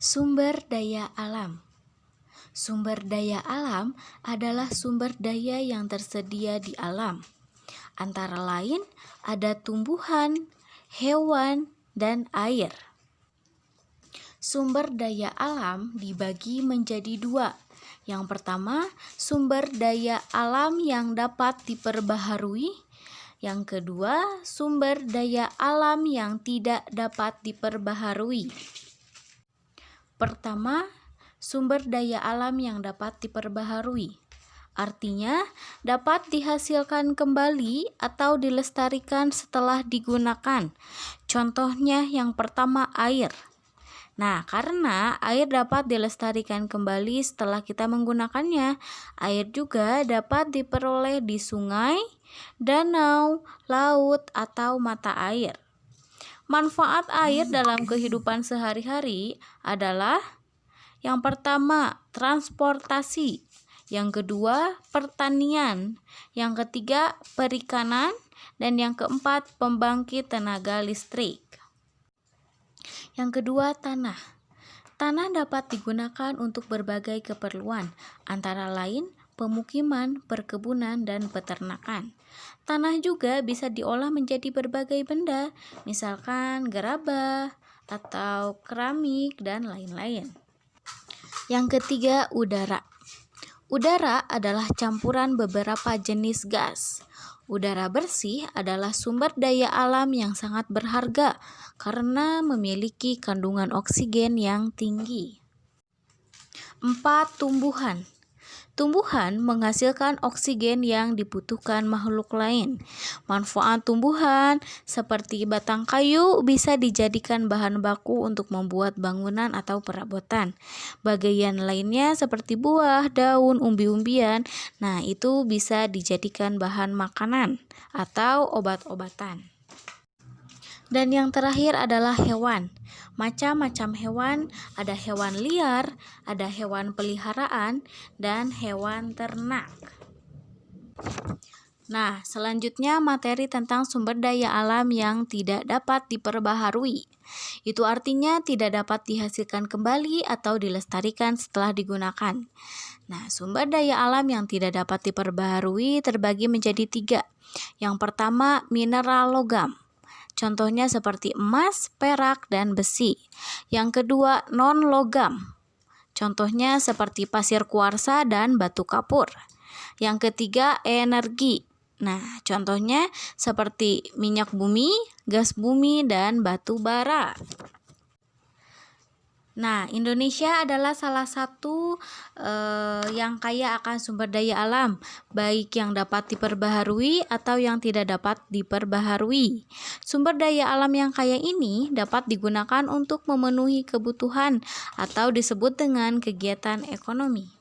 Sumber daya alam. Sumber daya alam adalah sumber daya yang tersedia di alam. Antara lain ada tumbuhan, hewan, dan air. Sumber daya alam dibagi menjadi dua. Yang pertama, sumber daya alam yang dapat diperbaharui. Yang kedua, sumber daya alam yang tidak dapat diperbaharui. Pertama, sumber daya alam yang dapat diperbaharui. Artinya, dapat dihasilkan kembali atau dilestarikan setelah digunakan. Contohnya yang pertama air. Nah, karena air dapat dilestarikan kembali setelah kita menggunakannya, air juga dapat diperoleh di sungai, danau, laut, atau mata air. Manfaat air dalam kehidupan sehari-hari adalah yang pertama, transportasi. Yang kedua, pertanian. Yang ketiga, perikanan. Dan yang keempat, pembangkit tenaga listrik. Yang kedua, tanah. Tanah dapat digunakan untuk berbagai keperluan, antara lain pemukiman, perkebunan, dan peternakan. Tanah juga bisa diolah menjadi berbagai benda, misalkan gerabah atau keramik dan lain-lain. Yang ketiga, udara. Udara adalah campuran beberapa jenis gas. Udara bersih adalah sumber daya alam yang sangat berharga karena memiliki kandungan oksigen yang tinggi. 4. Tumbuhan. Tumbuhan menghasilkan oksigen yang dibutuhkan makhluk lain. Manfaat tumbuhan seperti batang kayu bisa dijadikan bahan baku untuk membuat bangunan atau perabotan. Bagian lainnya seperti buah, daun, umbi-umbian, nah itu bisa dijadikan bahan makanan atau obat-obatan. Dan yang terakhir adalah hewan. Macam-macam hewan, ada hewan liar, ada hewan peliharaan, dan hewan ternak. Nah, selanjutnya materi tentang sumber daya alam yang tidak dapat diperbaharui. Itu artinya tidak dapat dihasilkan kembali atau dilestarikan setelah digunakan. Nah, sumber daya alam yang tidak dapat diperbaharui terbagi menjadi 3. Yang pertama, mineral logam. Contohnya seperti emas, perak, dan besi. Yang kedua, non-logam. Contohnya seperti pasir kuarsa dan batu kapur. Yang ketiga, energi. Nah, contohnya seperti minyak bumi, gas bumi, dan batu bara. Nah, Indonesia adalah salah satu yang kaya akan sumber daya alam, baik yang dapat diperbaharui atau yang tidak dapat diperbaharui. Sumber daya alam yang kaya ini dapat digunakan untuk memenuhi kebutuhan atau disebut dengan kegiatan ekonomi.